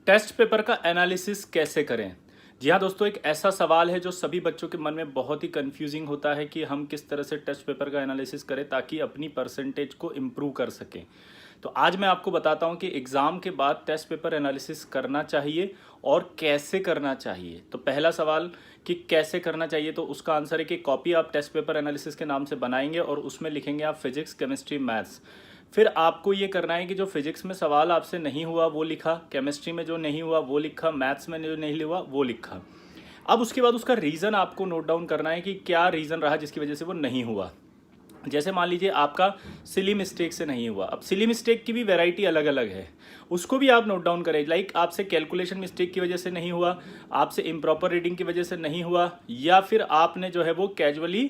Test paper का analysis कैसे करें? जी हाँ दोस्तों, एक ऐसा सवाल है जो सभी बच्चों के मन में बहुत ही कंफ्यूजिंग होता है कि हम किस तरह से टेस्ट पेपर का एनालिसिस करें ताकि अपनी परसेंटेज को इम्प्रूव कर सकें। तो आज मैं आपको बताता हूँ कि एग्ज़ाम के बाद टेस्ट पेपर एनालिसिस करना चाहिए और कैसे करना चाहिए। तो पहला सवाल कि कैसे करना चाहिए, तो उसका आंसर है कि कॉपी आप टेस्ट पेपर एनालिसिस के नाम से बनाएंगे और उसमें लिखेंगे आप फिजिक्स, केमिस्ट्री, मैथ्स। फिर आपको ये करना है कि जो फिजिक्स में सवाल आपसे नहीं हुआ वो लिखा, केमिस्ट्री में जो नहीं हुआ वो लिखा, मैथ्स में जो नहीं हुआ वो लिखा। अब उसके बाद उसका रीज़न आपको नोट डाउन करना है कि क्या रीज़न रहा जिसकी वजह से वो नहीं हुआ। जैसे मान लीजिए आपका सिली मिस्टेक से नहीं हुआ। अब सिली मिस्टेक की भी वैरायटी अलग अलग है, उसको भी आप नोट डाउन करें। लाइक आपसे कैलकुलेशन मिस्टेक की वजह से नहीं हुआ, आपसे इम्प्रॉपर रीडिंग की वजह से नहीं हुआ, या फिर आपने जो है वो कैजुअली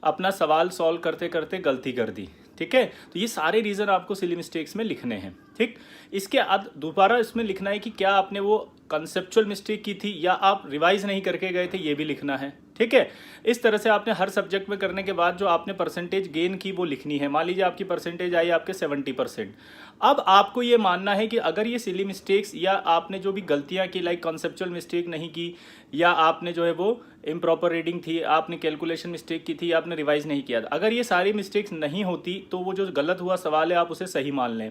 अपना सवाल सॉल्व करते करते गलती कर दी। ठीक है, तो ये सारे रीज़न आपको सिली मिस्टेक्स में लिखने हैं। ठीक, इसके बाद दोबारा इसमें लिखना है कि क्या आपने वो कंसेप्चुअल मिस्टेक की थी या आप रिवाइज नहीं करके गए थे, ये भी लिखना है। ठीक है, इस तरह से आपने हर सब्जेक्ट में करने के बाद जो आपने परसेंटेज गेन की वो लिखनी है। मान लीजिए आपकी परसेंटेज आई आपके 70%। अब आपको ये मानना है कि अगर ये सिली मिस्टेक्स या आपने जो भी गलतियां की, लाइक कॉन्सेप्चुअल मिस्टेक नहीं की, या आपने जो है वो इम्प्रॉपर रीडिंग थी, आपने कैलकुलेशन मिस्टेक की थी, आपने रिवाइज नहीं किया था, अगर ये सारी मिस्टेक्स नहीं होती तो वो जो गलत हुआ सवाल है आप उसे सही मान लें।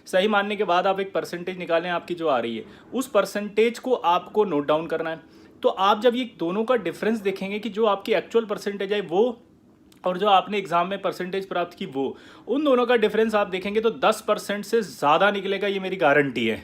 सही मानने के बाद आप एक परसेंटेज निकालें आपकी जो आ रही है, उस परसेंटेज को आपको नोट डाउन करना है। तो आप जब ये दोनों का डिफरेंस देखेंगे कि जो आपकी एक्चुअल परसेंटेज है वो और जो आपने एग्जाम में परसेंटेज प्राप्त की वो, उन दोनों का डिफरेंस आप देखेंगे तो 10% से ज़्यादा निकलेगा, ये मेरी गारंटी है।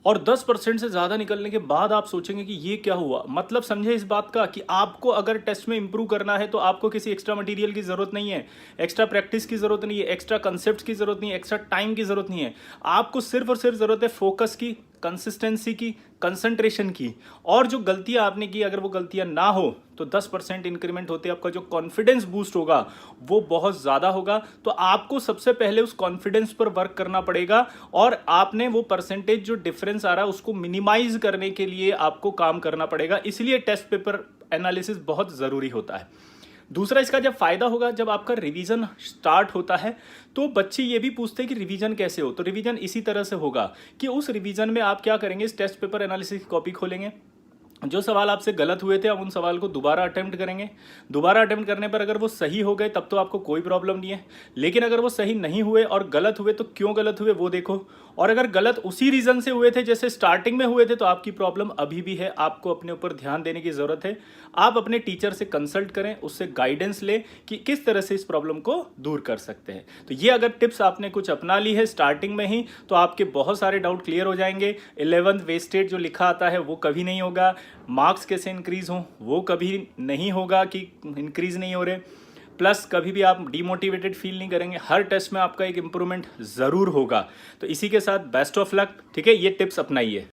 और 10% से ज़्यादा निकलने के बाद आप सोचेंगे कि ये क्या हुआ। मतलब समझे इस बात का कि आपको अगर टेस्ट में इंप्रूव करना है तो आपको किसी एक्स्ट्रा मटेरियल की ज़रूरत नहीं है, एक्स्ट्रा प्रैक्टिस की ज़रूरत नहीं है, एक्स्ट्रा कंसेप्ट की ज़रूरत नहीं है, एक्स्ट्रा टाइम की ज़रूरत नहीं है। आपको सिर्फ और सिर्फ ज़रूरत है फोकस की, कंसिस्टेंसी की, कंसंट्रेशन की। और जो गलतियां आपने की, अगर वो गलतियां ना हो तो 10% इंक्रीमेंट होते आपका जो कॉन्फिडेंस बूस्ट होगा वो बहुत ज़्यादा होगा। तो आपको सबसे पहले उस कॉन्फिडेंस पर वर्क करना पड़ेगा और आपने वो परसेंटेज जो डिफरेंस आ रहा है उसको मिनिमाइज करने के लिए आपको काम करना पड़ेगा। इसलिए टेस्ट पेपर एनालिसिस बहुत ज़रूरी होता है। दूसरा इसका जब फायदा होगा, जब आपका रिवीजन स्टार्ट होता है तो बच्चे ये भी पूछते हैं कि रिवीजन कैसे हो। तो रिवीजन इसी तरह से होगा कि उस रिवीजन में आप क्या करेंगे, इस टेस्ट पेपर एनालिसिस की कॉपी खोलेंगे, जो सवाल आपसे गलत हुए थे आप उन सवाल को दोबारा अटेम्प्ट करेंगे। दोबारा अटेम्प्ट करने पर अगर वो सही हो गए तब तो आपको कोई प्रॉब्लम नहीं है, लेकिन अगर वो सही नहीं हुए और गलत हुए तो क्यों गलत हुए वो देखो। और अगर गलत उसी रीज़न से हुए थे जैसे स्टार्टिंग में हुए थे तो आपकी प्रॉब्लम अभी भी है, आपको अपने ऊपर ध्यान देने की ज़रूरत है। आप अपने टीचर से कंसल्ट करें, उससे गाइडेंस लें कि किस तरह से इस प्रॉब्लम को दूर कर सकते हैं। तो ये अगर टिप्स आपने कुछ अपना ली है स्टार्टिंग में ही तो आपके बहुत सारे डाउट क्लियर हो जाएंगे। 11th वेस्टेज जो लिखा आता है वो कभी नहीं होगा, मार्क्स कैसे इंक्रीज हों वो कभी नहीं होगा कि इंक्रीज नहीं हो रहे, प्लस कभी भी आप डीमोटिवेटेड फील नहीं करेंगे। हर टेस्ट में आपका एक इम्प्रूवमेंट ज़रूर होगा। तो इसी के साथ बेस्ट ऑफ लक। ठीक है, ये टिप्स अपनाइए।